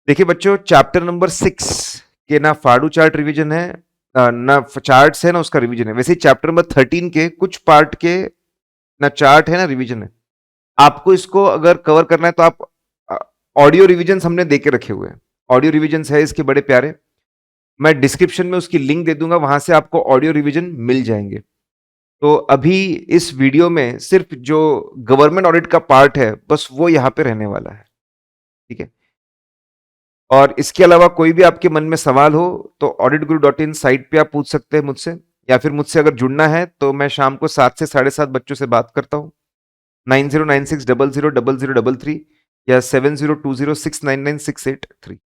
देखिए बच्चों, chapter number 6 के ना फाड़ू चार्ट रिवीजन है, ना चार्ट्स है ना उसका रिवीजन है। वैसे चैप्टर नंबर 13 के कुछ पार्ट के ना चार्ट है ना रिवीजन है। आपको इसको अगर कवर करना है तो आप ऑडियो रिवीजन हमने दे के रखे हुए हैं। ऑडियो रिवीजन है इसके बड़े प्यारे। मैं डिस्क्रिप्शन में उसकी लिंक दे दूंगा, वहां से आपको ऑडियो रिवीजन मिल जाएंगे। तो अभी इस वीडियो में सिर्फ जो गवर्नमेंट ऑडिट का पार्ट है बस वो यहाँ पे रहने वाला है, ठीक है। और इसके अलावा कोई भी आपके मन में सवाल हो तो auditguru.in साइट पे आप पूछ सकते हैं मुझसे, या फिर मुझसे अगर जुड़ना है तो मैं शाम को 7 से 7:30 बच्चों से बात करता हूँ। 9096000033 या 7020699683।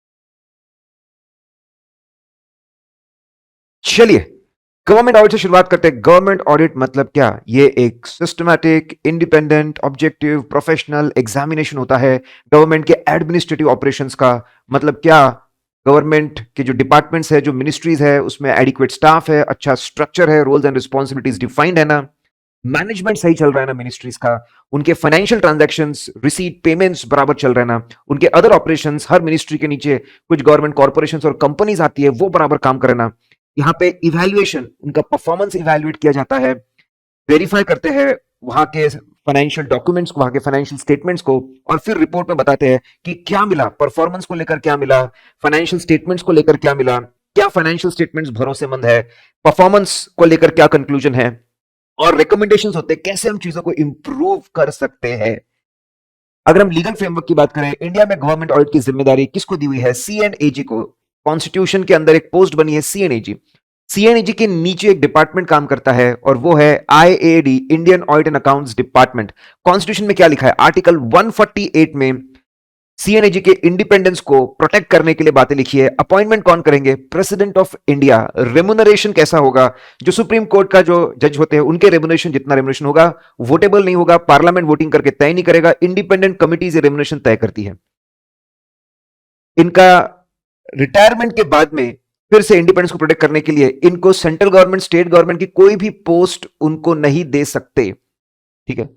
चलिए गवर्नमेंट ऑडिट से शुरुआत करते हैं। गवर्नमेंट ऑडिट मतलब क्या? ये एक systematic, independent, objective, professional examination होता है गवर्नमेंट के एडमिनिस्ट्रेटिव ऑपरेशंस का। मतलब क्या? गवर्नमेंट के जो डिपार्टमेंट्स है, जो मिनिस्ट्रीज है, उसमें एडिक्वेट स्टाफ है, अच्छा स्ट्रक्चर है, रोल्स एंड रिस्पॉन्सिबिलिटीज डिफाइंड है ना, मैनेजमेंट सही चल रहा है ना मिनिस्ट्रीज का, उनके फाइनेंशियल ट्रांजैक्शंस, रिसीट, पेमेंट्स बराबर चल रहे हैं ना, उनके अदर ऑपरेशंस, हर मिनिस्ट्री के नीचे कुछ गवर्नमेंट कॉर्पोरेशंस और कंपनीज आती है वो बराबर काम करे ना। यहाँ पे इवैल्यूएशन, उनका परफॉर्मेंस इवैल्यूएट किया जाता है, वेरीफाई करते हैं वहां के फाइनेंशियल डॉक्यूमेंट्स को, वहां के फाइनेंशियल स्टेटमेंट्स को, और फिर रिपोर्ट में बताते हैं कि क्या मिला, परफॉर्मेंस को लेकर क्या मिला, फाइनेंशियल स्टेटमेंट्स को लेकर क्या मिला, क्या फाइनेंशियल स्टेटमेंट्स भरोसेमंद है, परफॉर्मेंस को लेकर क्या कंक्लूजन है, और रिकमेंडेशंस होते हैं कैसे हम चीजों को इंप्रूव कर सकते हैं। अगर हम लीगल फ्रेमवर्क की बात करें, इंडिया में गवर्नमेंट ऑडिट की जिम्मेदारी किसको दी हुई है? सीएनएजी को। कॉन्स्टिट्यूशन के अंदर एक पोस्ट बनी है सीएनएजी। सीएनएजी के नीचे एक डिपार्टमेंट काम करता है और वो है IAD, Indian audit and accounts department. Constitution में क्या लिखा है? आर्टिकल 148 में सीएनएजी के इंडिपेंडेंस को प्रोटेक्ट करने के लिए बातें लिखी है। अपॉइंटमेंट कौन करेंगे? President of India. रेम्यूनरेशन कैसा होगा? जो सुप्रीम कोर्ट का जो जज होते हैं उनके रेम्यूनरेशन, जितना रेम्यूनरेशन होगा वोटेबल नहीं होगा, पार्लियामेंट वोटिंग करके तय नहीं करेगा, इंडिपेंडेंट कमिटीज रेम्यूनरेशन तय करती है। इनका रिटायरमेंट के बाद में फिर से इंडिपेंडेंस को प्रोटेक्ट करने के लिए इनको सेंट्रल गवर्नमेंट, स्टेट गवर्नमेंट की कोई भी पोस्ट उनको नहीं दे सकते, ठीक है।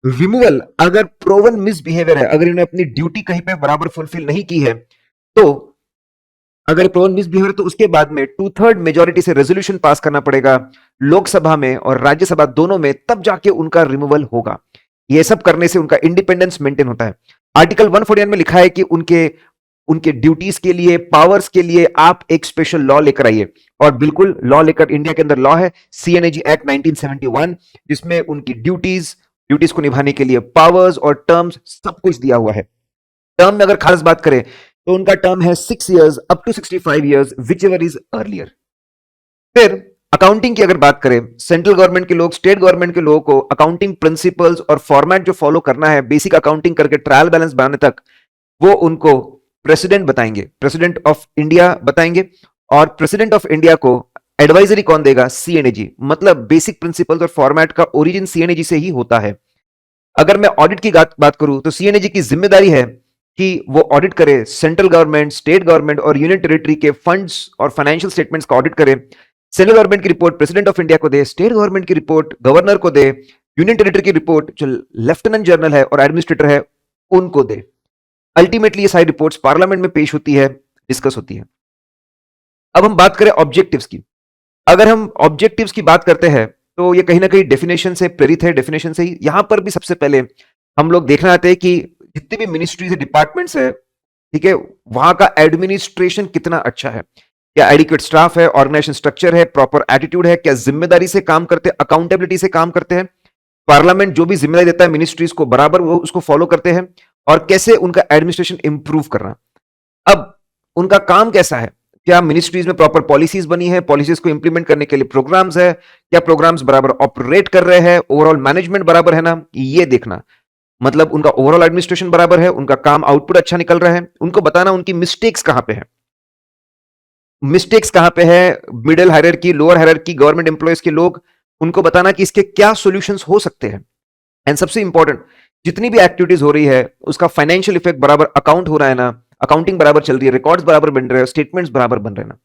रिमूवल, अगर प्रोवन मिसबिहेवियर है, अगर इन्होंने अपनी ड्यूटी कहीं पे बराबर फुलफिल नहीं की है, तो अगर प्रोवन मिसबिहेवियर तो उसके बाद में 2/3 मेजोरिटी से रेजोल्यूशन पास करना पड़ेगा लोकसभा में और राज्यसभा दोनों में, तब जाके उनका रिमूवल होगा। ये सब करने से उनका इंडिपेंडेंस मेंटेन होता है। आर्टिकल 141 में लिखा है कि उनके उनके ड्यूटीज के लिए, पावर्स के लिए आप एक स्पेशल लॉ लेकर आइए, और बिल्कुल लॉ लेकर, इंडिया के अंदर लॉ है सीएनएजी एक्ट 1971, जिसमें उनकी ड्यूटीज को निभाने के लिए पावर्स और टर्म्स सब कुछ दिया हुआ है। टर्म में अगर खास बात करें तो उनका टर्म है 6 years up to 65 years, whichever is earlier. फिर अकाउंटिंग की अगर बात करें, सेंट्रल गवर्नमेंट के लोग, स्टेट गवर्नमेंट के लोगों को अकाउंटिंग प्रिंसिपल्स और फॉर्मेट जो फॉलो करना है, बेसिक अकाउंटिंग करके ट्रायल बैलेंस बनाने तक, वो उनको प्रेसिडेंट बताएंगे, प्रेसिडेंट ऑफ इंडिया बताएंगे। और प्रेसिडेंट ऑफ इंडिया को एडवाइजरी कौन देगा? सीएनएजी। मतलब बेसिक प्रिंसिपल्स और फॉर्मेट का ओरिजिन सीएनएजी से ही होता है। अगर मैं ऑडिट की बात करूं तो सीएनएजी की जिम्मेदारी है कि वो ऑडिट करे सेंट्रल गवर्नमेंट, स्टेट गवर्नमेंट और यूनियन टेरिटरी के फंड्स और फाइनेंशियल स्टेटमेंट्स का ऑडिट करे। सेंट्रल गवर्नमेंट की रिपोर्ट प्रेसिडेंट ऑफ इंडिया को दे, स्टेट गवर्नमेंट की रिपोर्ट गवर्नर को दे, यूनियन टेरिटरी की रिपोर्ट जो लेफ्टिनेंट जनरल है और एडमिनिस्ट्रेटर है उनको दे। अल्टीमेटली ये सारी रिपोर्ट्स पार्लियामेंट में पेश होती है, डिस्कस होती है। अब हम बात करें ऑब्जेक्टिव्स की। अगर हम ऑब्जेक्टिव्स की बात करते हैं तो ये कहीं ना कहीं डेफिनेशन से प्रेरित है, डेफिनेशन से ही। यहां पर भी सबसे पहले हम लोग देखना चाहते हैं कि जितने भी मिनिस्ट्रीज है, डिपार्टमेंट्स है, ठीक है, वहां का एडमिनिस्ट्रेशन कितना अच्छा है, क्या एडिक्वेट स्टाफ है, ऑर्गेनाइजेशन स्ट्रक्चर है, प्रॉपर एटीट्यूड है, क्या जिम्मेदारी से काम करते हैं, अकाउंटेबिलिटी से काम करते हैं, पार्लियामेंट जो भी जिम्मेदारी देता है मिनिस्ट्रीज को बराबर वो उसको फॉलो करते हैं, और कैसे उनका एडमिनिस्ट्रेशन इंप्रूव करना। अब उनका काम कैसा है, क्या मिनिस्ट्रीज में प्रॉपर पॉलिसीज बनी है, पॉलिसीज को इंप्लीमेंट करने के लिए प्रोग्राम्स है, क्या प्रोग्राम्स बराबर ऑपरेट कर रहे हैं, ओवरऑल मैनेजमेंट बराबर है ना, ये देखना। मतलब उनका ओवरऑल एडमिनिस्ट्रेशन बराबर है, उनका काम आउटपुट अच्छा निकल रहा है, उनको बताना उनकी मिस्टेक्स कहां पे है। मिस्टेक्स कहां पे है, middle hierarchy, lower hierarchy, government employees के लोग, उनको बताना कि इसके क्या सॉल्यूशंस हो सकते हैं। एंड सबसे इंपॉर्टेंट, जितनी भी एक्टिविटीज हो रही है उसका फाइनेंशियल इफेक्ट बराबर अकाउंट हो रहा है ना, अकाउंटिंग बराबर चल रही है, रिकॉर्ड्स बराबर बन रहे हैं, स्टेटमेंट्स बराबर बन रहे हैं ना।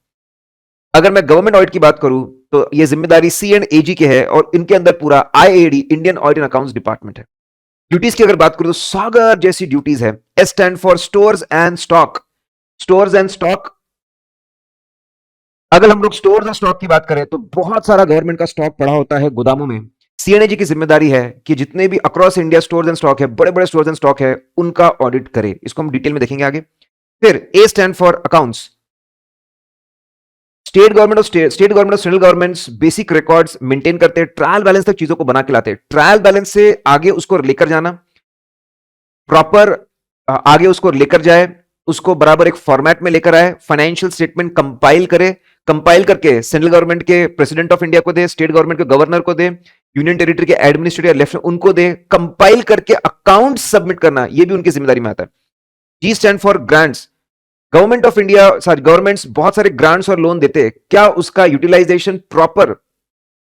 अगर मैं गवर्नमेंट ऑडिट की बात करूं तो यह जिम्मेदारी सीएनएजी के है और इनके अंदर पूरा IAD, Indian audit and accounts department है। ड्यूटीज की अगर बात करूं तो सागर जैसी ड्यूटीज है। S stand for stores and stock. Stores and stock, अगर हम लोग स्टोर्स और स्टॉक की बात करें तो बहुत सारा गवर्नमेंट का स्टॉक पड़ा होता है गोदामों में। सीएनएजी की जिम्मेदारी है कि जितने भी across India stores and stock है, बड़े बड़े स्टोर्स एंड स्टॉक है, उनका ऑडिट करे। इसको हम डिटेल में देखेंगे आगे। फिर A stand for accounts. State government और central governments basic records maintain करते हैं, ट्रायल बैलेंस तक चीजों को बना के लाते हैं। ट्रायल बैलेंस से आगे उसको लेकर जाना, प्रॉपर आगे उसको लेकर जाए, उसको बराबर एक फॉर्मेट में लेकर आए, फाइनेंशियल स्टेटमेंट कंपाइल करे, कंपाइल करके सेंट्रल गवर्नमेंट के प्रेसिडेंट ऑफ इंडिया को दे, स्टेट गवर्नमेंट के गवर्नर को दे, यूनियन टेरिटरी के एडमिनिस्ट्रेटिव लेफ्टिनेंट उनको दे, कंपाइल करके अकाउंट सबमिट करना, ये भी उनकी जिम्मेदारी में आता है। G stand for grants. Government of India, sorry governments बहुत सारे ग्रांट्स और लोन देते हैं, क्या उसका utilisation proper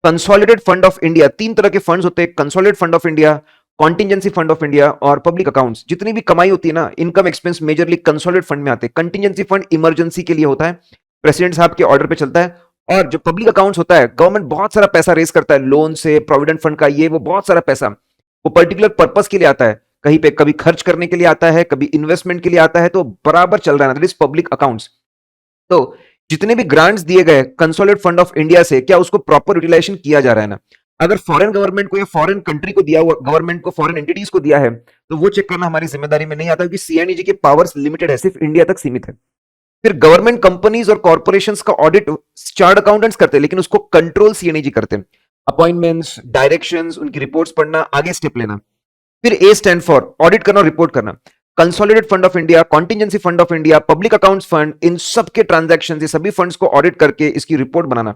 consolidated fund of India, तीन तरह के फंड्स होते हैं, consolidated fund of India, contingency fund of India और पब्लिक अकाउंट्स। जितनी भी कमाई होती है ना, income expense majorly consolidated fund में आते हैं। कंटिजेंसी फंड इमरजेंसी के लिए होता है, प्रेसिडेंट साहब के ऑर्डर पे चलता है। और जो पब्लिक अकाउंट्स होता है, गवर्नमेंट बहुत सारा पैसा रेस करता है लोन से, प्रोविडेंट फंड का, ये वो बहुत सारा पैसा वो पर्टिकुलर पर्पस के लिए आता है, कहीं पे कभी खर्च करने के लिए आता है, कभी इन्वेस्टमेंट के लिए आता है, तो बराबर चल रहा है, दैट इज पब्लिक अकाउंट्स। तो जितने भी ग्रांट्स दिए गए कंसोलिडेटेड फंड ऑफ इंडिया से, क्या उसको प्रॉपर यूटिलाइजेशन किया जा रहा है ना। अगर फॉरेन गवर्नमेंट को या फॉरेन कंट्री को दिया हुआ, गवर्नमेंट को फॉरेन एंटिटीज को दिया है, तो वो चेक करना हमारी जिम्मेदारी में नहीं आता, क्योंकि सीएनईजी के पावर्स लिमिटेड है, सिर्फ इंडिया तक सीमित है। फिर गवर्नमेंट कंपनीज और कॉर्पोरेशंस का ऑडिट चार्ट अकाउंटेंट्स करते हैं, लेकिन उसको कंट्रोल सीएनईजी करते हैं। अपॉइंटमेंट्स, डायरेक्शंस, उनकी रिपोर्ट्स पढ़ना, आगे स्टेप लेना। फिर ए स्टैंड फॉर ऑडिट करना और रिपोर्ट करना। Consolidated fund of India, contingency fund of India, public accounts fund, इन सब के ट्रांजैक्शन, ये सभी फंड्स को ऑडिट करके इसकी रिपोर्ट बनाना।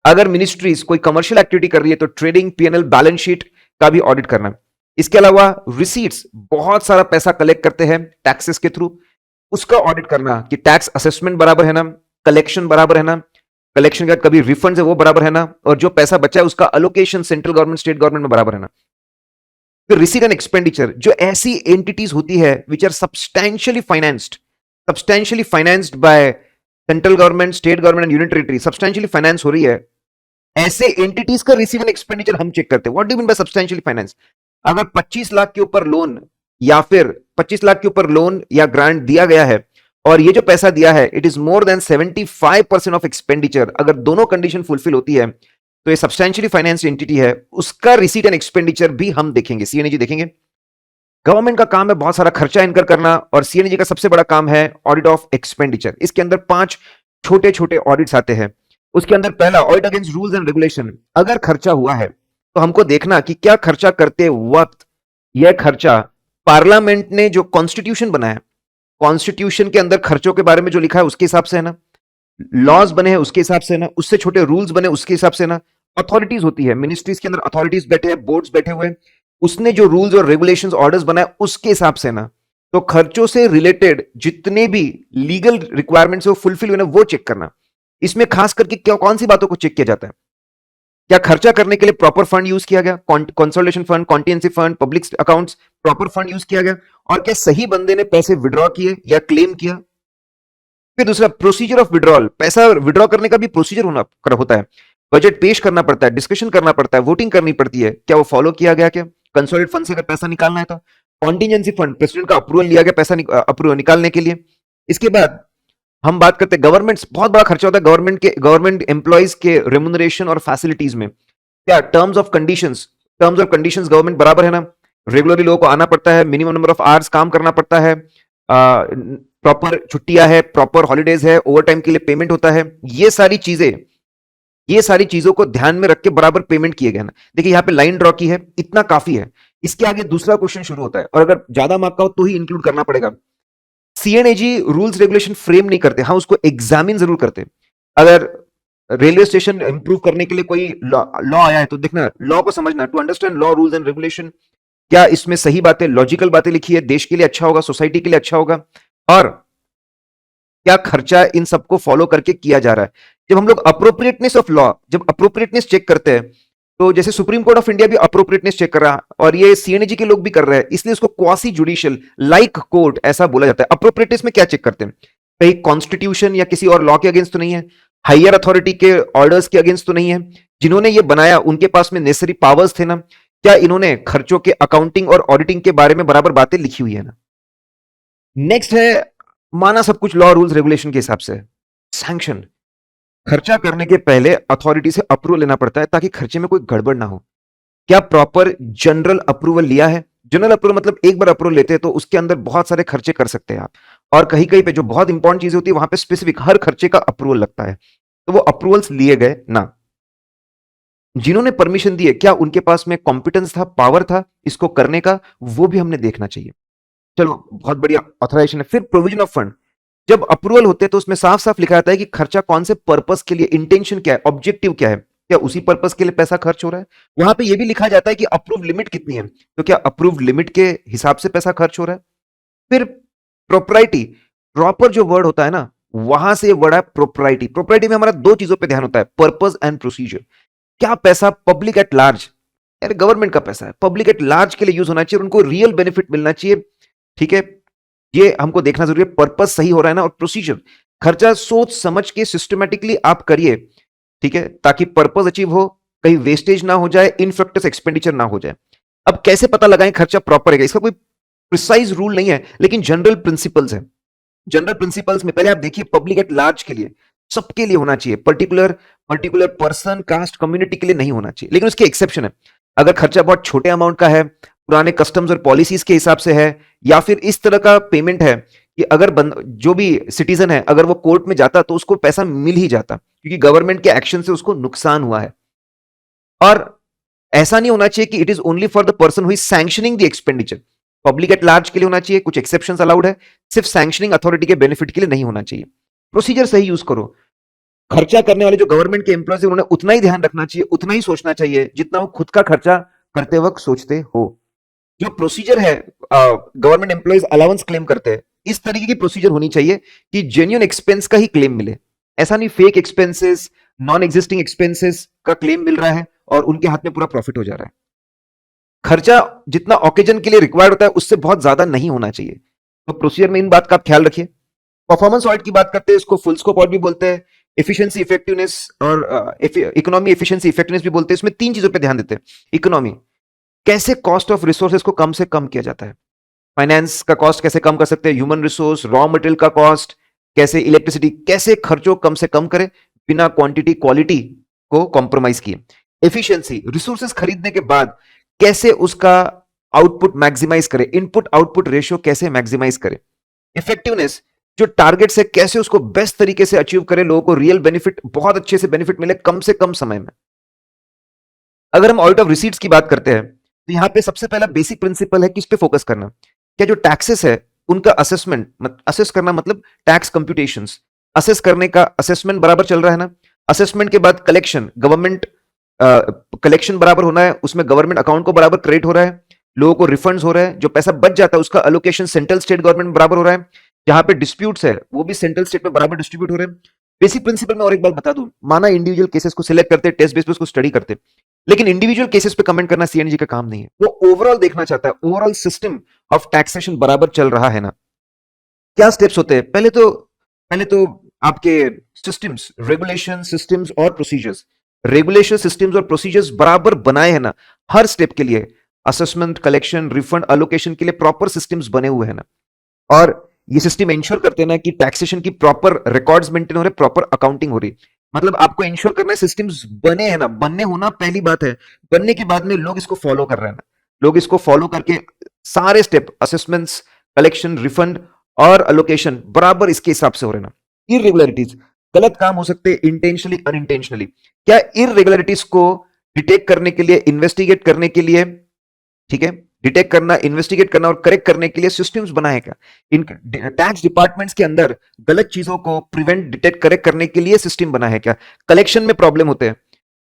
अगर मिनिस्ट्रीज कोई कमर्शियल एक्टिविटी कर रही है तो ट्रेडिंग, पीएनएल, बैलेंस शीट का भी ऑडिट करना। इसके अलावा रिसीट्स, बहुत सारा पैसा कलेक्ट करते हैं टैक्सेस के थ्रू, उसका ऑडिट करना कि टैक्स असेसमेंट बराबर है ना, कलेक्शन बराबर है ना, कलेक्शन का कभी रिफंड है वो बराबर है ना, और जो पैसा बचा है उसका allocation central government, state government में बराबर है ना। फिर रिसीट एंड एक्सपेंडिचर, जो ऐसी एंटिटीज होती है which are substantially financed by central government, state government and union territory, substantially finance हो रही है, ऐसे एंटिटीज का रिसीव एंड एक्सपेंडिचर हम चेक करते हैं। What do you mean by substantially finance? अगर 25 लाख के ऊपर लोन या फिर 25 लाख के ऊपर लोन या ग्रांट दिया गया है, और ये जो पैसा दिया है it is more than 75% of expenditure, अगर दोनों कंडीशन फुलफिल होती है तो ये सब्सटैंशियली फाइनेंस्ड एंटिटी है, उसका रिसीट एंड एक्सपेंडिचर भी हम देखेंगे, सीएनईजी देखेंगे। गवर्नमेंट का काम है बहुत सारा खर्चा इनकर करना, और सीएनईजी का सबसे बड़ा काम है ऑडिट ऑफ एक्सपेंडिचर। इसके अंदर 5 छोटे छोटे ऑडिट्स आते हैं। उसके अंदर पहला, audit against rules and regulation. अगर खर्चा हुआ है तो हमको देखना कि क्या खर्चा करते वक्त यह खर्चा पार्लियामेंट ने जो कॉन्स्टिट्यूशन बनाया, कॉन्स्टिट्यूशन के अंदर खर्चों के बारे में जो लिखा है उसके हिसाब से है ना, लॉज बने हैं उसके हिसाब से ना, उससे छोटे रूल्स बने उसके हिसाब से ना। अथॉरिटीज होती है, मिनिस्ट्रीज के अंदर अथॉरिटीज बैठे हैं, बोर्ड्स बैठे हुए हैं, उसने जो रूल्स और रेगुलेशंस, ऑर्डर्स बनाए उसके हिसाब से ना। तो खर्चों से रिलेटेड जितने भी लीगल रिक्वायरमेंट्स वो फुलफिल हुए ना, वो चेक करना। इसमें खास करके क्या, कौन सी बातों को चेक किया जाता है? क्या खर्चा करने के लिए प्रॉपर फंड यूज किया गया, consolidation fund, contingency fund, public accounts, proper fund use किया गया, और क्या सही बंदे ने पैसे विड्रॉ किए या क्लेम किया। फिर दूसरा, प्रोसीजर ऑफ विड्रॉल। पैसा विड्रॉ करने का भी प्रोसीजर होता है, बजट पेश करना पड़ता है, डिस्कशन करना पड़ता है, वोटिंग करनी पड़ती है, क्या वो फॉलो किया गया? क्या कंसोलिडेटेड फंड से अगर पैसा निकालना है तो कॉन्टिजेंसी फंड, प्रेसिडेंट का अप्रूवल लिया गया पैसा अप्रूवल निकालने के लिए। इसके बाद हम बात करते हैं गवर्नमेंट्स, बहुत बड़ा खर्चा होता है गवर्नमेंट एम्प्लॉइज के रेम्यूनरेशन और फैसिलिटीज में। क्या टर्म्स ऑफ कंडीशंस गवर्नमेंट बराबर है ना, रेगुलरली लोगों को आना पड़ता है, मिनिमम नंबर ऑफ आवर्स काम करना पड़ता है, प्रॉपर छुट्टियां है, प्रॉपर हॉलीडेज है, ओवर टाइम के लिए पेमेंट होता है, ये सारी चीजों को ध्यान में रख के बराबर पेमेंट किए गए ना। देखिए यहां पे लाइन ड्रॉ की है, इतना काफी है। इसके आगे दूसरा क्वेश्चन शुरू होता है, और अगर ज्यादा मार्क का हो तो ही इंक्लूड करना पड़ेगा। सीएनएजी रूल्स रेगुलेशन फ्रेम नहीं करते, हाँ उसको एग्जामिन जरूर करते। अगर रेलवे स्टेशन इंप्रूव करने के लिए कोई लॉ आया है तो देखना, लॉ को समझना, to understand law, rules and regulation, क्या इसमें सही बातें, लॉजिकल बातें लिखी है, देश के लिए अच्छा होगा, सोसाइटी के लिए अच्छा होगा, और क्या खर्चा इन सबको फॉलो करके किया जा रहा है। जब हम लोग अप्रोप्रिएटनेस ऑफ लॉ, जब अप्रोप्रिएटनेस चेक करते हैं, तो जैसे सुप्रीम कोर्ट ऑफ इंडिया भी अप्रोप्रिएटनेस चेक कर रहा है, और ये सीएनएजी के लोग भी कर रहे हैं, इसलिए इसको क्वासी जुडिशियल लाइक कोर्ट ऐसा बोला जाता है। अप्रोप्रिएटनेस में क्या चेक करते हैं? कहीं कॉन्स्टिट्यूशन या किसी और लॉ के अगेंस्ट तो नहीं है, हायर अथॉरिटी के ऑर्डर्स के अगेंस्ट तो नहीं है, जिन्होंने ये बनाया उनके पास में नेसेसरी पावर्स थे ना, क्या इन्होंने खर्चों के अकाउंटिंग और ऑडिटिंग के बारे में बराबर बातें लिखी हुई है ना? नेक्स्ट है, माना सब कुछ लॉ रूल्स रेगुलेशन के हिसाब से, सैंक्शन। खर्चा करने के पहले अथॉरिटी से अप्रूवल लेना पड़ता है ताकि खर्चे में कोई गड़बड़ ना हो। क्या प्रॉपर जनरल अप्रूवल लिया है? जनरल अप्रूवल मतलब एक बार अप्रूवल लेते हैं तो उसके अंदर बहुत सारे खर्चे कर सकते हैं आप, और कहीं कहीं पे जो बहुत इंपॉर्टेंट चीजें होती है वहां पे स्पेसिफिक हर खर्चे का अप्रूवल लगता है, तो वो अप्रूवल्स लिए गए ना? जिन्होंने परमिशन दी है क्या उनके पास में कॉम्पिटेंस था, पावर था इसको करने का, वो भी हमने देखना चाहिए। चलो बहुत बढ़िया, ऑथराइजेशन है। फिर प्रोविजन ऑफ फंड, जब अप्रूवल होते हैं तो उसमें साफ साफ लिखा जाता है कि खर्चा कौन से पर्पस के लिए, इंटेंशन क्या है, ऑब्जेक्टिव क्या है, क्या उसी पर्पस के लिए पैसा खर्च हो रहा है। वहां पे यह भी लिखा जाता है कि अप्रूव लिमिट कितनी है, तो क्या अप्रूव लिमिट के हिसाब से पैसा खर्च हो रहा है। फिर प्रोप्राइटी, प्रॉपर जो वर्ड होता है ना, वहां से वर्ड है प्रोप्राइटी। प्रोप्राइटी में हमारा दो चीजों पे ध्यान होता है, पर्पस एंड प्रोसीजर। क्या पैसा पब्लिक एट लार्ज, यार गवर्नमेंट का पैसा है, पब्लिक एट लार्ज के लिए यूज होना चाहिए, उनको रियल बेनिफिट मिलना चाहिए, ठीक है, ये हमको देखना जरूरी है, पर्पस सही हो रहा है ना। और प्रोसीजर, खर्चा सोच समझ के सिस्टमेटिकली आप करिए, ठीक है, ताकि पर्पस अचीव हो, कहीं वेस्टेज ना हो जाए, इनफ्रक्टस एक्सपेंडिचर ना हो जाए। अब कैसे पता लगाएं खर्चा प्रॉपर है, इसका कोई प्रिसाइज रूल नहीं है, लेकिन जनरल प्रिंसिपल्स है। जनरल प्रिंसिपल्स में पहले आप देखिए, पब्लिक एट लार्ज के लिए, सबके लिए होना चाहिए, particular particular person, caste, community के लिए नहीं होना चाहिए। लेकिन उसके एक्सेप्शन है, अगर खर्चा बहुत छोटे अमाउंट का है, पुराने कस्टम्स और पॉलिसीज के हिसाब से है, या फिर इस तरह का पेमेंट है कि अगर जो भी सिटीजन है अगर वो कोर्ट में जाता तो उसको पैसा मिल ही जाता, क्योंकि गवर्नमेंट के एक्शन से उसको नुकसान हुआ है। और ऐसा नहीं होना चाहिए कि it is only for the person who is sanctioning the expenditure, public at large के लिए होना चाहिए, कुछ एक्सेप्शंस अलाउड है, सिर्फ सैंक्शनिंग अथॉरिटी के बेनिफिट के लिए नहीं होना चाहिए। प्रोसीजर सही यूज करो, खर्चा करने वाले जो गवर्नमेंट के एम्प्लॉयज है उन्होंने उतना ही ध्यान रखना चाहिए, उतना ही सोचना चाहिए जितना वो खुद का खर्चा करते वक्त सोचते हो। जो प्रोसीजर है, गवर्नमेंट एम्प्लॉयज अलाउंस क्लेम करते हैं, इस तरीके की प्रोसीजर होनी चाहिए कि जेन्युइन एक्सपेंस का ही क्लेम मिले, ऐसा नहीं fake expenses, non existing expenses का क्लेम मिल रहा है और उनके हाथ में पूरा प्रॉफिट हो जा रहा है। खर्चा जितना ऑकेजन के लिए रिक्वायर्ड होता है उससे बहुत ज्यादा नहीं होना चाहिए, तो प्रोसीजर में इन बात का आप ख्याल रखिए। परफॉर्मेंस ऑडिट की बात करते हैं, इसको फुल स्कोप ऑडिट भी बोलते हैं, एफिशिएंसी इफेक्टिवनेस और इकोनॉमी एफिशिएंसी इफेक्टिवनेस भी बोलते हैं। इसमें तीन चीजों पे ध्यान देते हैं। इकोनॉमी, कैसे कॉस्ट ऑफ रिसोर्सेज को कम से कम किया जाता है, फाइनेंस का कॉस्ट कैसे कम कर सकते हैं, ह्यूमन रिसोर्स, रॉ मटेरियल का कॉस्ट, कैसे इलेक्ट्रिसिटी, कैसे खर्चों कम से कम करें बिना क्वांटिटी क्वालिटी को कॉम्प्रोमाइज किए। एफिशिएंसी, रिसोर्सेज खरीदने के बाद कैसे उसका आउटपुट मैक्सिमाइज करें, इनपुट आउटपुट रेशियो कैसे मैक्सिमाइज करें। इफेक्टिवनेस, जो टारगेट से कैसे उसको बेस्ट तरीके से अचीव करें, लोगों को रियल बेनिफिट, बहुत अच्छे से बेनिफिट मिले कम से कम समय में। अगर हम ऑडिट ऑफ रिसीट्स की बात करते हैं तो यहां पे सबसे पहला बेसिक प्रिंसिपल है किस पे फोकस करना, क्या जो टैक्सेस है उनका असेसमेंट, असेस करना मतलब टैक्स कंप्यूटेशंस, असेस करने का असेसमेंट बराबर चल रहा है ना। असेसमेंट के बाद कलेक्शन, गवर्नमेंट कलेक्शन बराबर होना है, उसमें गवर्नमेंट अकाउंट को बराबर क्रेडिट हो रहा है, लोगों को रिफंड्स हो रहा है, जो पैसा बच जाता है उसका अलोकेशन सेंट्रल स्टेट गवर्नमेंट में बराबर हो रहा है, जहां पे डिस्प्यूट्स है वो भी सेंट्रल स्टेट में बराबर डिस्ट्रीब्यूट हो रहे हैं। बेसिक प्रिंसिपल में और एक बात बता दूं, माना इंडिविजुअल केसेस को सिलेक्ट करते, टेस्ट बेस पे उसको स्टडी करते, लेकिन इंडिविजुअल केसेस पे कमेंट करना सीएनजी का काम नहीं है, वो ओवरऑल देखना चाहता है, ओवरऑल सिस्टम ऑफ टैक्सेशन बराबर चल रहा है ना। क्या स्टेप्स होते हैं, पहले तो आपके सिस्टम्स, रेगुलेशन सिस्टम्स और प्रोसीजर्स, रेगुलेशन सिस्टम्स और प्रोसीजर्स बराबर बनाए हैं ना, हर स्टेप के लिए असेसमेंट, कलेक्शन, रिफंड, अलोकेशन के लिए प्रॉपर सिस्टम्स बने हुए हैं ना। और ये सिस्टम इंश्योर करते हैं ना कि टैक्सेशन की प्रॉपर रिकॉर्ड्स मेंटेन हो रहे, प्रॉपर अकाउंटिंग हो रही, मतलब आपको इंश्योर करना है सिस्टम्स बने हैं ना, बनने होना पहली बात है, बनने के बाद में लोग इसको फॉलो कर रहे हैं ना, लोग इसको फॉलो करके सारे स्टेप, असेसमेंट्स, कलेक्शन, रिफंड और अलोकेशन बराबर इसके हिसाब से हो रहे ना। इरेगुलरिटीज, गलत काम हो सकते हैं इंटेंशनली अनइंटेंशनली, क्या इरेगुलरिटीज को डिटेक्ट करने के लिए, इन्वेस्टिगेट करने के लिए, ठीक है, डिटेक्ट करना, इन्वेस्टिगेट करना और करेक्ट करने के लिए सिस्टम्स बनाए क्या, इन टैक्स डिपार्टमेंट्स के अंदर गलत चीजों को प्रिवेंट, डिटेक्ट, करेक्ट करने के लिए सिस्टम बना है क्या। कलेक्शन में प्रॉब्लम होते हैं,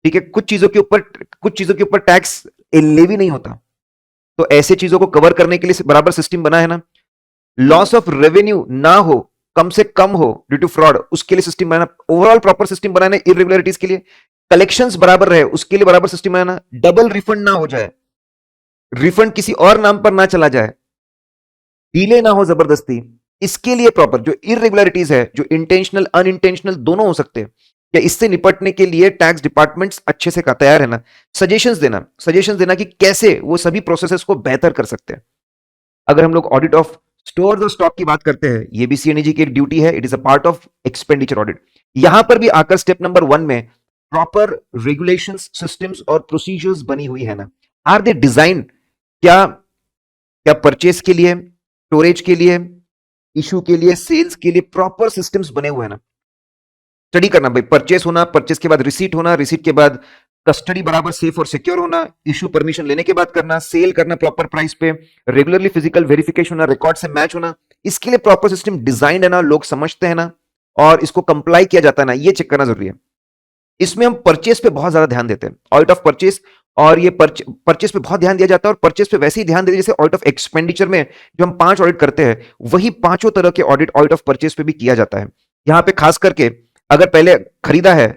ठीक है, कुछ चीजों के ऊपर टैक्स लेवी नहीं होता, तो ऐसे चीजों को कवर करने के लिए बराबर सिस्टम बना है ना। लॉस ऑफ रेवेन्यू ना हो, कम से कम हो ड्यू टू फ्रॉड, उसके लिए सिस्टम बनाना, ओवरऑल प्रॉपर सिस्टम बनाना, इरेगुलरिटीज के लिए, कलेक्शंस बराबर रहे उसके लिए बराबर सिस्टम बनाना, डबल रिफंड ना हो जाए, रिफंड किसी और नाम पर ना चला जाए, डीले ना हो जबरदस्ती, इसके लिए प्रॉपर जो इरेगुलरिटीज है, जो इंटेंशनल अनइंटेंशनल दोनों हो सकते हैं, क्या इससे निपटने के लिए टैक्स डिपार्टमेंट्स अच्छे से का तैयार है ना? सजेशंस देना कि कैसे वो सभी प्रोसेसेस को बेहतर कर सकते हैं। अगर हम लोग ऑडिट ऑफ स्टोर और स्टॉक की बात करते हैं, ये भी सीएनएजी की एक ड्यूटी है, it is a part of expenditure audit. यहां पर भी आकर स्टेप नंबर 1 में प्रॉपर रेगुलेशंस, सिस्टम्स और प्रोसीजर्स बनी हुई है ना? Are they design? क्या क्या परचेस के लिए, स्टोरेज के लिए, इशू के लिए, सेल्स के लिए प्रॉपर सिस्टम्स बने हुए हैं ना? स्टडी करना भाई, परचेस होना, परचेस के बाद रिसीट होना, रिसीट के बाद कस्टडी बराबर सेफ और सिक्योर होना, इशू परमिशन लेने के बाद करना, सेल करना प्रॉपर प्राइस पे, रेगुलरली फिजिकल वेरिफिकेशन होना, रिकॉर्ड से मैच होना, इसके लिए प्रॉपर सिस्टम डिजाइन है ना, लोग समझते हैं ना, और इसको कंप्लाई किया जाता है ना, ये चेक करना जरूरी है। इसमें हम परचेस पे बहुत ज्यादा ध्यान देते हैं, ऑडिट ऑफ परचेस, और ये परचेस पे बहुत ध्यान दिया जाता है, और परचेस पे वैसे ही ध्यान देते जैसे ऑडिट ऑफ एक्सपेंडिचर में जो हम 5 ऑडिट करते हैं, वही पांचों तरह के ऑडिट ऑफ परचेस पे भी किया जाता है। यहां पे खास करके अगर पहले खरीदा है,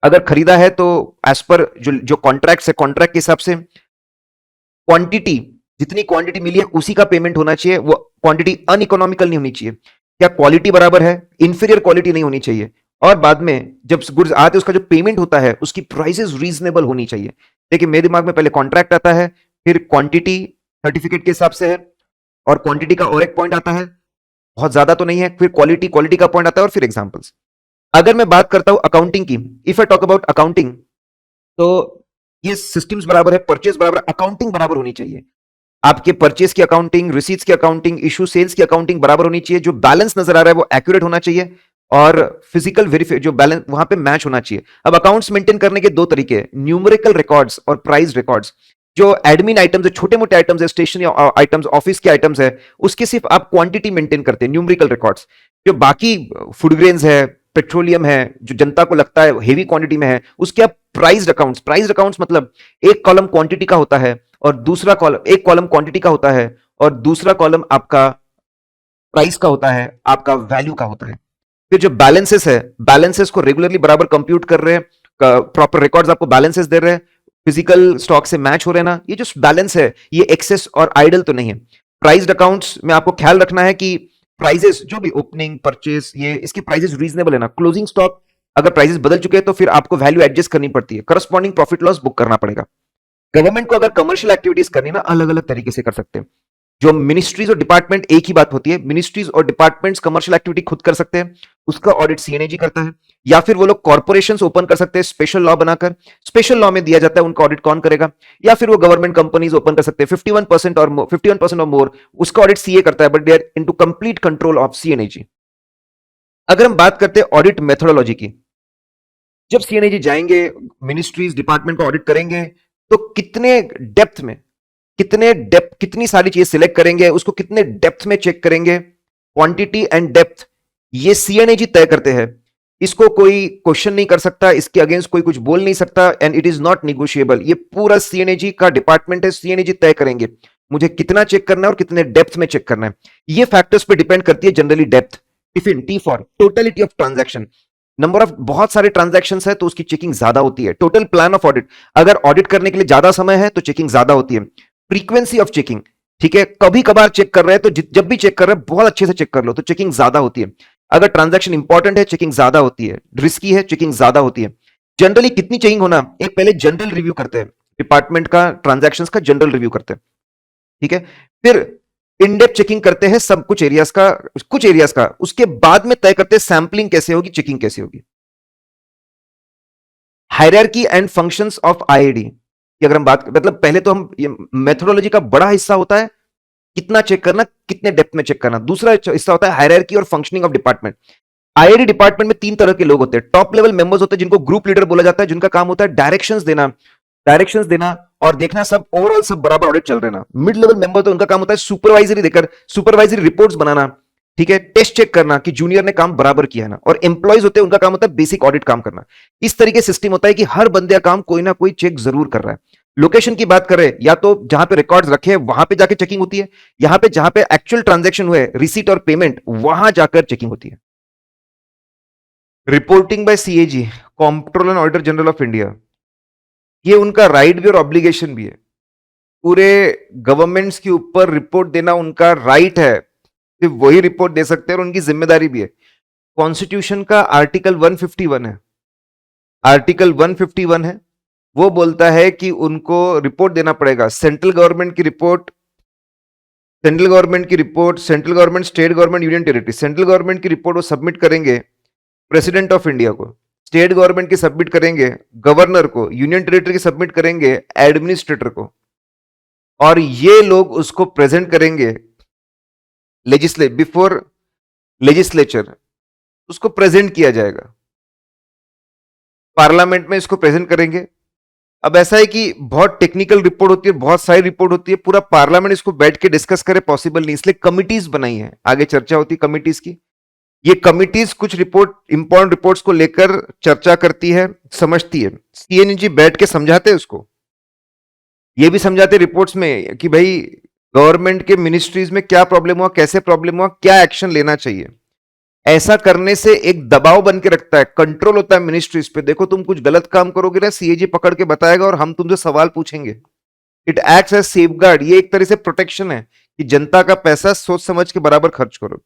अगर खरीदा है तो एज पर जो जो कॉन्ट्रैक्ट है, कॉन्ट्रैक्ट के हिसाब से क्वांटिटी, जितनी क्वांटिटी मिली है उसी का पेमेंट होना चाहिए, वो क्वांटिटी अनइकोनॉमिकल नहीं होनी चाहिए। क्या क्वालिटी बराबर है, इंफीरियर क्वालिटी नहीं होनी चाहिए, और बाद में जब गुड्स आते उसका जो पेमेंट होता है उसकी प्राइसेस रीजनेबल होनी चाहिए। देखिए मेरे दिमाग में पहले कॉन्ट्रैक्ट आता है, फिर क्वांटिटी सर्टिफिकेट के हिसाब से है, और क्वांटिटी का और एक पॉइंट आता है, बहुत ज्यादा तो नहीं है, फिर क्वालिटी क्वालिटी का पॉइंट आता है, और फिर एग्जांपल्स। अगर मैं बात करता हूं अकाउंटिंग की, if I talk about accounting, तो ये सिस्टम्स बराबर है, परचेस बराबर, अकाउंटिंग बराबर होनी चाहिए। आपके परचेस की अकाउंटिंग, रिसीट्स की अकाउंटिंग, इशू सेल्स की अकाउंटिंग बराबर होनी चाहिए, जो बैलेंस नजर आ रहा है वो एक्यूरेट होना चाहिए, और फिजिकल वेरीफाई जो बैलेंस वहां पे मैच होना चाहिए। अब अकाउंट्स मेंटेन करने के दो तरीके हैं, न्यूमेरिकल रिकॉर्ड्स और प्राइस रिकॉर्ड्स। जो एडमिन आइटम्स है, छोटे मोटे आइटम्स है, स्टेशनरी आइटम्स, ऑफिस के आइटम्स है, उसकी सिर्फ आप क्वांटिटी मेंटेन करते हैं, न्यूमेरिकल रिकॉर्ड्स। जो बाकी फूड ग्रेन्स है, पेट्रोलियम है, जो जनता को लगता है हेवी क्वांटिटी में है, उसके आप प्राइस अकाउंट्स मतलब एक कॉलम क्वांटिटी का होता है, और दूसरा कॉलम, एक कॉलम क्वांटिटी का होता है, और दूसरा कॉलम आपका प्राइस का होता है, आपका वैल्यू का होता है। फिर जो बैलेंसेस है, बैलेंसेस को रेगुलरली बराबर कंप्यूट कर रहे हैं, प्रॉपर रिकॉर्ड्स आपको बैलेंसेस दे रहे हैं, फिजिकल स्टॉक से मैच हो रहे हैं ना, ये जो बैलेंस है ये एक्सेस और आइडल तो नहीं है। प्राइस्ड अकाउंट्स में आपको ख्याल रखना है कि प्राइजेस जो भी ओपनिंग परचेस, ये इसके प्राइजेस रीजनेबल है ना, क्लोजिंग स्टॉक अगर प्राइजेस बदल चुके हैं तो फिर आपको वैल्यू एडजस्ट करनी पड़ती है, करस्पॉन्डिंग प्रॉफिट लॉस बुक करना पड़ेगा। गवर्नमेंट को अगर कमर्शियल एक्टिविटीज करनी ना, अलग अलग तरीके से कर सकते हैं। जो मिनिस्ट्रीज और डिपार्टमेंट, एक ही बात होती है, मिनिस्ट्रीज और डिपार्टमेंट्स कमर्शियल एक्टिविटी खुद कर सकते हैं, उसका ऑडिट सीएनएजी करता है, या फिर वो लोग कॉर्पोरेशंस ओपन कर सकते हैं स्पेशल लॉ बनाकर, स्पेशल लॉ में दिया जाता है उनका ऑडिट कौन करेगा, या फिर वो गवर्नमेंट कंपनीज ओपन कर सकते हैं 51% और मोर, उसका ऑडिट सीए करता है, but they are into complete control of C and AG. अगर हम बात करते हैं ऑडिट मेथोडोलॉजी की, जब सीएनएजी जाएंगे, मिनिस्ट्रीज डिपार्टमेंट को ऑडिट करेंगे, तो कितनी सारी चीजें सिलेक्ट करेंगे, उसको कितने डेप्थ में चेक करेंगे, क्वांटिटी एंड डेप्थ, ये सीएनएजी तय करते हैं। इसको कोई क्वेश्चन नहीं कर सकता, इसके अगेंस्ट कोई कुछ बोल नहीं सकता, and it is not negotiable. ये पूरा सीएनएजी का डिपार्टमेंट है, सीएनएजी तय करेंगे मुझे कितना चेक करना है और कितने डेप्थ में चेक करना है। ये फैक्टर्स पे डिपेंड करती है generally depth. Tiffin, T for totality of transaction, number of बहुत सारे ट्रांजैक्शन है तो उसकी चेकिंग ज्यादा होती है। टोटल प्लान ऑफ ऑडिट, अगर ऑडिट करने के लिए ज्यादा समय है तो चेकिंग ज्यादा होती है। फ्रीक्वेंसी ऑफ चेकिंग, ठीक है, कभी कभार चेक कर रहे हैं तो जब भी चेक कर रहे हैं बहुत अच्छे से चेक कर लो तो चेकिंग ज्यादा होती है। अगर ट्रांजैक्शन इंपॉर्टेंट है चेकिंग ज्यादा होती है, रिस्की है चेकिंग ज्यादा होती है। जनरली कितनी चेकिंग होना, एक पहले जनरल रिव्यू करते हैं, डिपार्टमेंट का ट्रांजैक्शंस का जनरल रिव्यू करते हैं, ठीक है, फिर इनडेप्थ चेकिंग करते हैं सब कुछ एरियाज का, उसके बाद में तय करते हैं सैंपलिंग कैसे होगी, चेकिंग कैसे होगी। Hierarchy and functions of IID की अगर हम बात, मतलब पहले तो हम ये मेथोडोलॉजी का बड़ा हिस्सा होता है कितना चेक करना, कितने डेप्थ में चेक करना। दूसरा हिस्सा होता है हायरार्की और functioning of department. IID department में 3 तरह के लोग होते हैं। टॉप लेवल मेंबर्स होते हैं जिनको ग्रुप लीडर बोला जाता है, जिनका काम होता है डायरेक्शंस देना और देखना सब ओवरऑल सब बराबर ऑडिट चल रहे ना। मिड लेवल मेंबर तो उनका काम होता है सुपरवाइजरी देकर सुपरवाइजरी रिपोर्ट्स बनाना, ठीक है, टेस्ट चेक करना कि जूनियर ने काम बराबर किया है ना। और एम्प्लॉयज होते हैं उनका काम होता है बेसिक ऑडिट काम करना। इस तरीके सिस्टम होता है कि हर बंदे का काम कोई ना कोई चेक जरूर कर रहा है। लोकेशन की बात करें, या तो जहां पे रिकॉर्ड्स रखे हैं वहां पे जाके चेकिंग होती है, यहां पे जहां पे एक्चुअल ट्रांजैक्शन हुए, रिसीट और पेमेंट, वहां जाकर चेकिंग होती है। Reporting by CAG, controller and auditor general of India, ये उनका राइट भी और ऑब्लिगेशन भी है। पूरे गवर्नमेंट्स के ऊपर रिपोर्ट देना उनका राइट है, सिर्फ वही रिपोर्ट दे सकते हैं, और उनकी जिम्मेदारी भी है। कॉन्स्टिट्यूशन का आर्टिकल 151 है, आर्टिकल 151 है, वो बोलता है कि उनको रिपोर्ट देना पड़ेगा, सेंट्रल गवर्नमेंट की रिपोर्ट, सेंट्रल गवर्नमेंट की report, central government, state government, union territory, central government की रिपोर्ट वो सबमिट करेंगे प्रेसिडेंट ऑफ इंडिया को, स्टेट गवर्नमेंट की सबमिट करेंगे गवर्नर को, यूनियन टेरिटरी की सबमिट करेंगे एडमिनिस्ट्रेटर को, और ये लोग उसको प्रेजेंट करेंगे बिफोर लेजिस्लेचर, उसको प्रेजेंट किया जाएगा पार्लियामेंट में, इसको प्रेजेंट करेंगे। अब ऐसा है कि बहुत टेक्निकल रिपोर्ट होती है, बहुत सारी रिपोर्ट होती है, पूरा पार्लियामेंट इसको बैठ के डिस्कस करे पॉसिबल नहीं, इसलिए कमिटीज बनाई है, आगे चर्चा होती है कमिटीज की। ये कमिटीज कुछ रिपोर्ट, इंपॉर्टेंट रिपोर्ट्स को लेकर चर्चा करती है, समझती है, सीएनजी बैठ के समझाते हैं उसको, ये भी समझाते रिपोर्ट्स में कि भाई गवर्नमेंट के मिनिस्ट्रीज में क्या प्रॉब्लम हुआ, कैसे प्रॉब्लम हुआ, क्या एक्शन लेना चाहिए। ऐसा करने से एक दबाव बन के रखता है, कंट्रोल होता है मिनिस्ट्रीज पे, देखो तुम कुछ गलत काम करोगे ना, सीएजी पकड़ के बताएगा और हम तुमसे सवाल पूछेंगे। इट एक्ट्स एज सेफगार्ड, ये एक तरह से प्रोटेक्शन है कि जनता का पैसा सोच समझ के बराबर खर्च करो।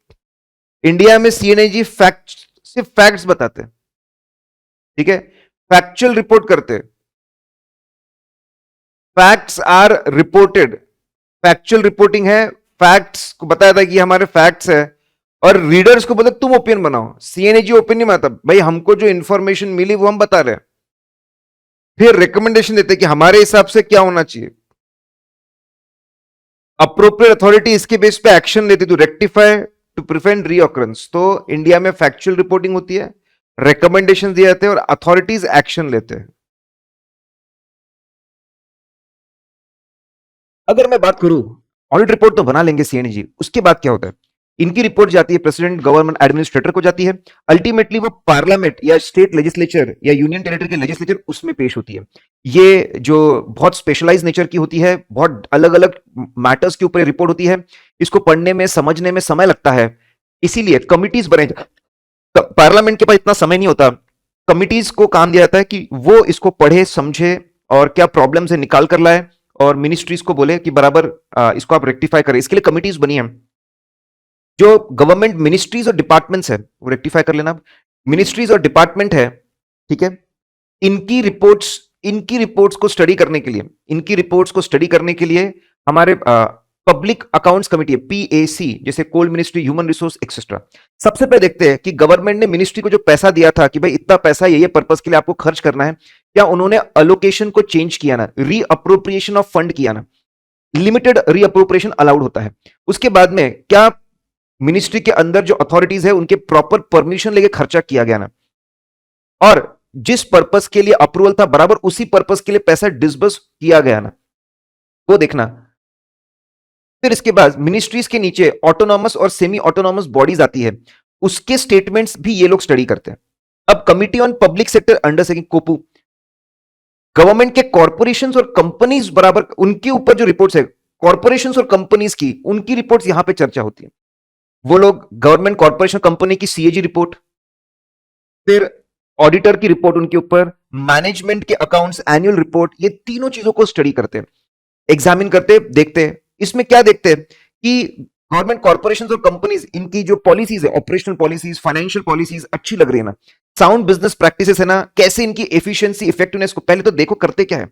इंडिया में सीएनजी सिर्फ फैक्ट्स बताते हैं, ठीक है, फैक्चुअल रिपोर्ट करते हैं, facts are reported, factual reporting है, फैक्ट्स को बताया था कि हमारे फैक्ट्स है, और रीडर्स को बोले तुम ओपिनियन बनाओ। सीएनजी ओपिनियन आता, भाई हमको जो इंफॉर्मेशन मिली वो हम बता रहे हैं, फिर रिकमेंडेशन देते कि हमारे हिसाब से क्या होना चाहिए, अप्रोप्रिएट अथॉरिटी इसके बेस पे एक्शन लेती टू रेक्टिफाई टू प्रिवेंट रीऑकरेंस। तो इंडिया में फैक्चुअल रिपोर्टिंग होती है, रिकमेंडेशन दिए जाते हैं और अथॉरिटीज एक्शन लेते हैं। अगर मैं बात करूं, ऑडिट रिपोर्ट तो बना लेंगे सीएनजी, उसके बाद क्या होता है, इनकी रिपोर्ट जाती है प्रेसिडेंट, गवर्नमेंट एडमिनिस्ट्रेटर को जाती है, अल्टीमेटली वो पार्लियामेंट या स्टेट लेजिस्लेचर या यूनियन टेरिटरी के लेजिस्लेचर उसमें पेश होती है। ये जो बहुत स्पेशलाइज नेचर की होती है, बहुत अलग अलग मैटर्स के ऊपर रिपोर्ट होती है, इसको पढ़ने में समझने में समय लगता है, इसीलिए कमिटीज बने। पार्लियामेंट के पास इतना समय नहीं होता, कमिटीज को काम दिया जाता है कि वो इसको पढ़े समझे और क्या प्रॉब्लम है निकाल कर लाए, और मिनिस्ट्रीज को बोले कि बराबर इसको आप रेक्टिफाई करें, इसके लिए कमिटीज बनी है। जो गवर्नमेंट मिनिस्ट्रीज और डिपार्टमेंट्स है वो रेक्टिफाई कर लेना, मिनिस्ट्रीज और डिपार्टमेंट है, ठीक है, इनकी रिपोर्ट्स को स्टडी करने के लिए, इनकी रिपोर्ट्स को स्टडी करने के लिए हमारे पब्लिक अकाउंट्स कमिटी है, पीएसी, जैसे coal ministry, human resource etcetera. सबसे पहले देखते हैं कि गवर्नमेंट ने मिनिस्ट्री को जो पैसा दिया था कि भाई इतना पैसा ये पर्पस के लिए आपको खर्च करना है, क्या उन्होंने अलोकेशन को चेंज किया ना, रीअप्रोप्रिएशन ऑफ फंड किया ना, लिमिटेड रीअप्रोप्रिएशन अलाउड होता है। उसके बाद में क्या मिनिस्ट्री के अंदर जो अथॉरिटीज है उनके प्रॉपर परमिशन लेके खर्चा किया गया ना, और जिस पर्पस के लिए अप्रूवल था बराबर उसी पर्पस के लिए पैसा डिसबर्स किया गया ना, वो देखना। फिर इसके बाद मिनिस्ट्रीज के नीचे ऑटोनॉमस और सेमी ऑटोनॉमस बॉडीज आती है, उसके स्टेटमेंट्स भी ये लोग स्टडी करते हैं। अब committee on public sector undertaking, COPU, government के कॉर्पोरेशंस और कंपनीज बराबर, उनके ऊपर जो रिपोर्ट्स है कॉर्पोरेशंस और कंपनीज की, उनकी रिपोर्ट्स यहां पे चर्चा होती है। वो लोग गवर्नमेंट कॉर्पोरेशन कंपनी की सीएजी रिपोर्ट, फिर ऑडिटर की रिपोर्ट उनके ऊपर, मैनेजमेंट के अकाउंट्स, एनुअल रिपोर्ट, ये तीनों चीजों को स्टडी करते हैं, एग्जामिन करते, देखते हैं। इसमें क्या देखते हैं कि गवर्नमेंट कॉर्पोरेशंस और कंपनीज, इनकी जो पॉलिसीज है, ऑपरेशनल पॉलिसीज, फाइनेंशियल पॉलिसीज अच्छी लग रही है ना, साउंड बिजनेस प्रैक्टिसेस है ना, कैसे इनकी एफिशिएंसी, इफेक्टिवनेस को पहले तो देखो करते क्या है,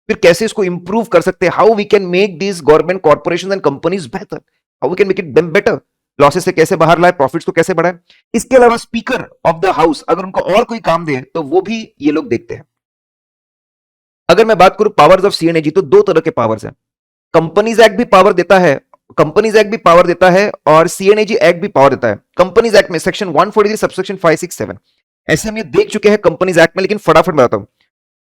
फिर कैसे इसको इंप्रूव कर सकते हैं, how we can make this government corporations and companies बेहतर, how we can make it them better, losses से कैसे बाहर लाए, प्रॉफिट्स को कैसे बढ़ाए। इसके अलावा स्पीकर ऑफ द हाउस अगर उनको और कोई काम दे तो वो भी ये लोग देखते हैं। अगर मैं बात करूं पावर्स ऑफ सीएनएजी, तो दो तरह के पावर्स हैं, कंपनीज एक्ट भी पावर देता है, कंपनीज एक्ट भी पावर देता है और सीएनएजी एक्ट भी पावर देता है। कंपनीज एक्ट में सेक्शन 143 सबसेक्शन 567, ऐसे हम ये देख चुके हैं कंपनीज एक्ट में, लेकिन फटाफट बताता हूं।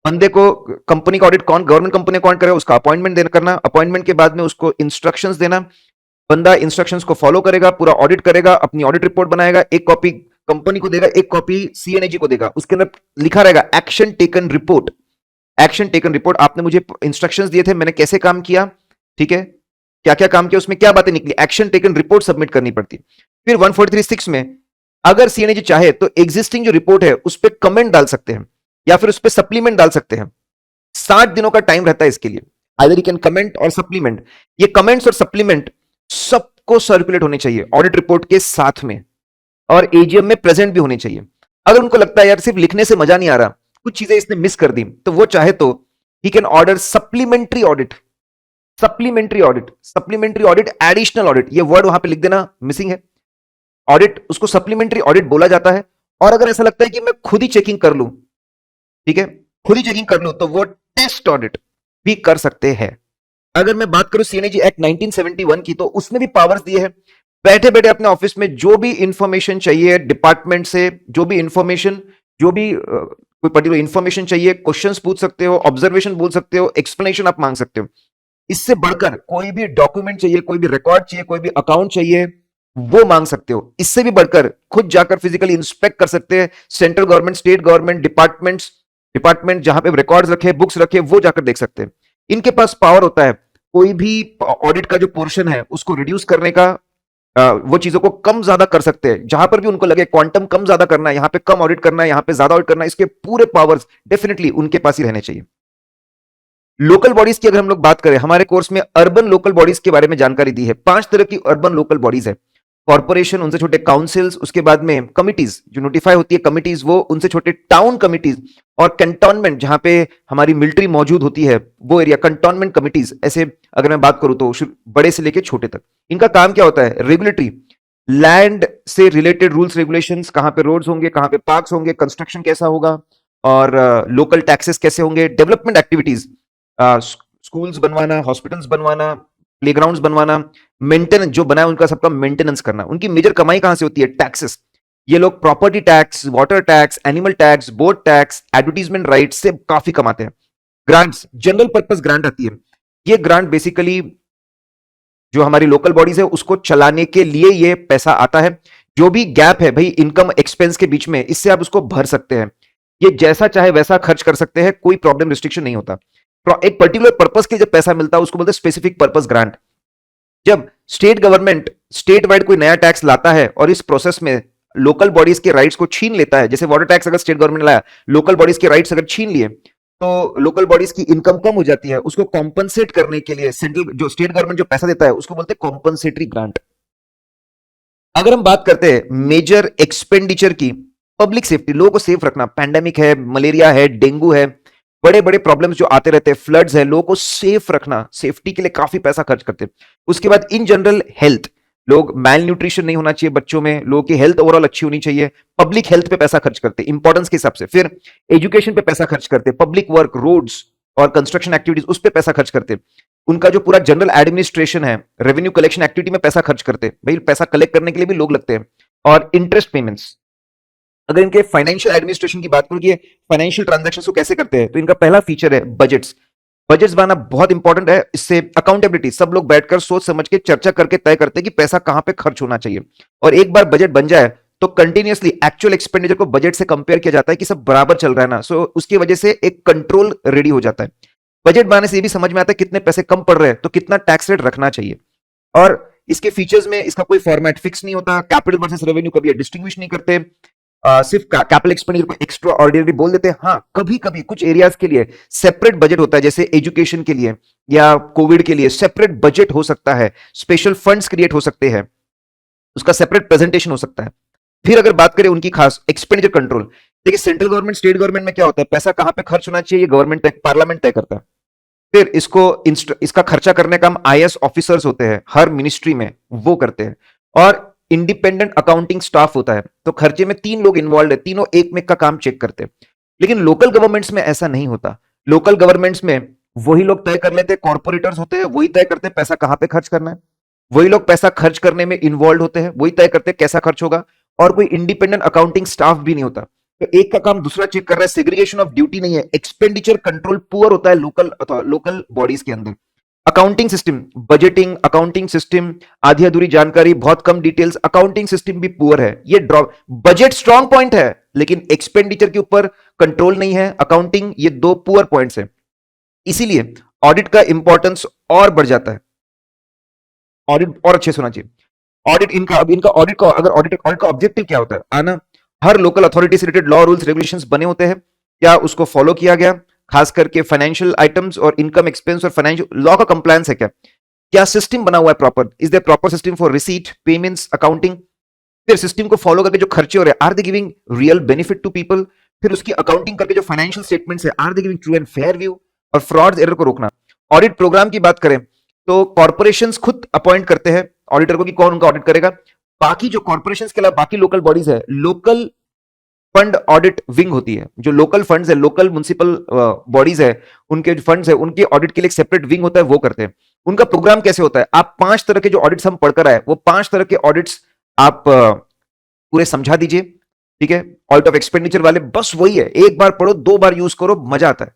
बंदे को कंपनी का ऑडिट कौन, गवर्नमेंट कंपनी कौन करे, उसका अपॉइंटमेंट देना करना, अपॉइंटमेंट के बाद में उसको इंस्ट्रक्शंस देना, बंदा इंस्ट्रक्शंस को फॉलो करेगा, पूरा ऑडिट करेगा, अपनी ऑडिट रिपोर्ट बनाएगा, एक कॉपी कंपनी को देगा, एक कॉपी सीएनएजी को देगा, उसके अंदर लिखा रहेगा action taken report, action taken report, आपने मुझे इंस्ट्रक्शंस दिए थे, मैंने कैसे काम किया, ठीक है, क्या क्या काम किया, उसमें क्या बातें निकली, एक्शन टेकन रिपोर्ट सबमिट करनी पड़ती। फिर 143(6) में अगर सीएनएजी चाहे तो एग्जिस्टिंग जो रिपोर्ट है उस पर कमेंट डाल सकते हैं या फिर उस पर सप्लीमेंट डाल सकते हैं, 60 दिनों का टाइम रहता है इसके लिए, आइदर यू कैन कमेंट और सप्लीमेंट। ये कमेंट्स और सप्लीमेंट सबको सर्कुलेट होने चाहिए ऑडिट रिपोर्ट के साथ में, और एजीएम में प्रेजेंट भी होने चाहिए। अगर उनको लगता है यार सिर्फ लिखने से मजा नहीं आ रहा, कुछ चीजें इसने मिस कर दी, तो वो चाहे तो he can order supplementary audit, supplementary audit, supplementary audit, additional audit, ये वर्ड वहां पे लिख देना, मिसिंग है। ऑडिट, उसको सप्लीमेंट्री ऑडिट बोला जाता है। और अगर ऐसा लगता है कि मैं खुद ही चेकिंग कर लूं, ठीक है, खुद ही चेकिंग कर लूं, तो वो टेस्ट ऑडिट भी कर सकते हैं। अगर मैं बात करूं सीएनएजी एक्ट 1971 की, तो उसमें भी पावर्स दिए हैं। बैठे बैठे अपने ऑफिस में जो भी इंफॉर्मेशन चाहिए डिपार्टमेंट से, जो भी इंफॉर्मेशन, जो भी कोई पर्टिकुलर इंफॉर्मेशन चाहिए, क्वेश्चंस पूछ सकते हो, ऑब्जर्वेशन बोल सकते हो, एक्सप्लेनेशन आप मांग सकते हो। इससे बढ़कर कोई भी डॉक्यूमेंट चाहिए, कोई भी रिकॉर्ड चाहिए, कोई भी अकाउंट चाहिए, वो मांग सकते हो। इससे भी बढ़कर खुद जाकर फिजिकली इंस्पेक्ट कर सकते हैं। Central government, state government, department जहां पे रिकॉर्ड्स रखे, बुक्स रखे, वो जाकर देख सकते हैं। इनके पास पावर होता है कोई भी ऑडिट का जो पोर्शन है उसको रिड्यूस करने का, वो चीजों को कम ज्यादा कर सकते हैं। जहां पर भी उनको लगे क्वांटम कम ज्यादा करना है, यहां पे कम ऑडिट करना है, यहां पे ज्यादा ऑडिट करना है, इसके पूरे पावर्स डेफिनेटली उनके पास ही रहने चाहिए। लोकल बॉडीज की अगर हम लोग बात करें, हमारे कोर्स में अर्बन लोकल बॉडीज के बारे में जानकारी दी है। 5 तरह की अर्बन लोकल बॉडीज है। कॉर्पोरेशन, उनसे छोटे काउंसिल्स, उसके बाद में कमिटीज जो नोटिफाई होती है, कमिटीज वो, उनसे छोटे टाउन कमिटीज, और कैंटोनमेंट जहां पे हमारी मिलिट्री मौजूद होती है वो एरिया, कैंटोनमेंट कमिटीज। ऐसे अगर मैं बात करूं तो बड़े से लेके छोटे तक इनका काम क्या होता है? रेगुलेटरी, लैंड से रिलेटेड रूल्स रेगुलेशंस, कहां पे रोड्स होंगे, कहां पे पार्क्स होंगे, कंस्ट्रक्शन कैसा होगा, और लोकल टैक्सेस कैसे होंगे, डेवलपमेंट एक्टिविटीज, स्कूल्स बनवाना, हॉस्पिटल्स बनवाना, प्लेग्राउंड्स बनवाना, मेंटेनेंस, जो बना है उनका सबका मेंटेनेंस करना। उनकी मेजर कमाई कहां से होती है? टैक्सेस। ये लोग property tax, water tax, animal tax, boat tax, advertisement right से काफी कमाते हैं। ग्रांट्स, जनरल पर्पस ग्रांट आती है। ये ग्रांट बेसिकली जो हमारी लोकल बॉडीज है उसको चलाने के लिए ये पैसा आता है। जो भी गैप है भाई इनकम एक्सपेंस के बीच में, इससे आप उसको भर सकते हैं। ये जैसा चाहे वैसा खर्च कर सकते हैं, कोई प्रॉब्लम रिस्ट्रिक्शन नहीं होता। एक पर्टिकुलर पर्पस के जब पैसा मिलता है उसको बोलते हैं स्पेसिफिक पर्पस ग्रांट। जब स्टेट गवर्नमेंट स्टेट वाइड कोई नया टैक्स लाता है और इस प्रोसेस में लोकल बॉडीज के राइट्स को छीन लेता है, जैसे वाटर टैक्स अगर स्टेट गवर्नमेंट लाया, लोकल बॉडीज के राइट्स अगर छीन लिए, तो लोकल बॉडीज की इनकम कम हो जाती है। उसको कॉम्पनसेट करने के लिए सेंट्रल जो स्टेट गवर्नमेंट जो पैसा देता है उसको बोलते हैं कॉम्पनसेटरी ग्रांट। अगर हम बात करते हैं मेजर एक्सपेंडिचर की, पब्लिक सेफ्टी, लोगों को सेफ रखना, पैंडेमिक है, मलेरिया है, डेंगू है, बड़े बड़े प्रॉब्लम्स जो आते रहते हैं, फ्लड्स है, लोगों को सेफ रखना, सेफ्टी के लिए काफी पैसा खर्च करते हैं। उसके बाद इन जनरल हेल्थ, लोग मैल न्यूट्रिशन नहीं होना चाहिए बच्चों में, लोगों की हेल्थ ओवरऑल अच्छी होनी चाहिए, पब्लिक हेल्थ पे पैसा खर्च करते हैं इंपॉर्टेंस के हिसाब से। फिर एजुकेशन पे पैसा खर्च करते हैं, पब्लिक वर्क, रोड्स और कंस्ट्रक्शन एक्टिविटीज, उस पर पैसा खर्च करते हैं। उनका जो पूरा जनरल एडमिनिस्ट्रेशन है, रेवेन्यू कलेक्शन एक्टिविटी में पैसा खर्च करते हैं, भाई पैसा कलेक्ट करने के लिए भी लोग लगते हैं। और इंटरेस्ट पेमेंट्स, अगर इनके फाइनेंशियल एडमिनिस्ट्रेशन की बात करूं कि फाइनेंशियल ट्रांजैक्शंस को कैसे करते हैं, तो इनका पहला फीचर है बजट्स। बजट्स बनाना बहुत इंपॉर्टेंट है। इससे अकाउंटेबिलिटी, सब लोग बैठकर सोच समझ के चर्चा करके तय करते हैं कि पैसा कहां पे खर्च होना चाहिए। और एक बार बजट बन जाए तो कंटिन्यूअसली एक्चुअल एक्सपेंडिचर को बजट से कंपेयर किया जाता है कि सब बराबर चल रहा है ना, सो उसकी वजह से एक कंट्रोल रेडी हो जाता है। बजट बनाने से ये भी समझ में आता है कितने पैसे कम पड़ रहे हैं तो कितना टैक्स रेट रखना चाहिए। और इसके फीचर्स में इसका कोई फॉर्मेट फिक्स नहीं होता, कैपिटल वर्सेस रेवेन्यू कभी डिस्टिंग्विश नहीं करते, सिर्फ कैपिटल एक्सपेंडिचर को एक्स्ट्रा ऑर्डिनरी बोल देते हैं। हाँ, कभी कभी कुछ एरियाज के लिए सेपरेट बजट होता है, जैसे एजुकेशन के लिए या कोविड के लिए सेपरेट बजट हो सकता है, स्पेशल फंड्स क्रिएट हो सकते हैं, उसका सेपरेट प्रेजेंटेशन हो सकता है। फिर अगर बात करें उनकी खास एक्सपेंडिचर कंट्रोल, देखिए सेंट्रल गवर्नमेंट, स्टेट गवर्नमेंट में क्या होता है, पैसा कहां पे खर्च होना चाहिए गवर्नमेंट पार्लियामेंट तय करता है। फिर इसका खर्चा करने का हम आईएएस ऑफिसर्स होते हैं हर मिनिस्ट्री में, वो करते हैं। और इंडिपेंडेंट अकाउंटिंग स्टाफ होता है, तो खर्चे में 3 लोग इन्वॉल्व है, तीनों एक में का काम चेक करते हैं। लेकिन लोकल गवर्नमेंट्स में ऐसा नहीं होता। लोकल गवर्नमेंट्स में वही लोग तय कर लेते हैं, कॉर्पोरेटर्स होते हैं, वही तय करते हैं पैसा कहां पे खर्च करना है, वही लोग पैसा खर्च करने में इन्वॉल्व होते हैं, वही तय करते हैं कैसा खर्च होगा, और कोई इंडिपेंडेंट अकाउंटिंग स्टाफ भी नहीं होता। तो एक का काम दूसरा चेक कर रहा है, सेग्रीगेशन ऑफ ड्यूटी नहीं है, एक्सपेंडिचर कंट्रोल पुअर होता है लोकल बॉडीज के अंदर। Accounting system, budgeting, accounting system, आधी अधूरी जानकारी, बहुत कम डिटेल्स, अकाउंटिंग सिस्टम भी पुअर है। ये ड्रॉप, बजट स्ट्रॉन्ग पॉइंट है लेकिन एक्सपेंडिचर के ऊपर कंट्रोल नहीं है, अकाउंटिंग, ये 2 पुअर पॉइंट्स हैं। इसीलिए ऑडिट का इंपॉर्टेंस और बढ़ जाता है, ऑडिट और अच्छे से होना चाहिए। ऑडिट इनका ऑडिट का, अगर ऑडिट का ऑब्जेक्टिव क्या होता है, आना, हर लोकल अथॉरिटी से रिलेटेड लॉ, रूल्स, रेगुलेशंस बने होते हैं, क्या उसको फॉलो किया गया, खास करके फाइनेंशियल आइटम्स और इनकम एक्सपेंस और फाइनेंशियल लॉ का कंप्लायंस है क्या, क्या सिस्टम बना हुआ है proper, is there proper system for receipt, payments, accounting. फिर सिस्टम को फॉलो करके जो खर्चे हो रहे हैं, are they giving real benefit to people, फिर उसकी अकाउंटिंग करके जो फाइनेंशियल स्टेटमेंट्स है, are they giving true and fair view, और फ्रॉड्स एरर को रोकना। ऑडिट प्रोग्राम की बात करें तो कॉर्पोरेशंस खुद अपॉइंट करते हैं ऑडिटर को कि कौन उनका ऑडिट करेगा। बाकी जो कॉर्पोरेशंस के अलावा बाकी लोकल बॉडीज है, लोकल फंड ऑडिट विंग होती है, जो लोकल फंड्स है, लोकल म्युनिसिपल बॉडीज है, उनके जो फंड्स है उनके ऑडिट के लिए एक सेपरेट विंग होता है, वो करते हैं। उनका प्रोग्राम कैसे होता है, आप 5 तरह के जो ऑडिट्स हम पढ़कर आए, वो 5 तरह के ऑडिट्स आप पूरे समझा दीजिए, ठीक है। ऑडिट ऑफ एक्सपेंडिचर वाले बस वही है, एक बार पढ़ो 2 बार यूज करो, मजा आता है।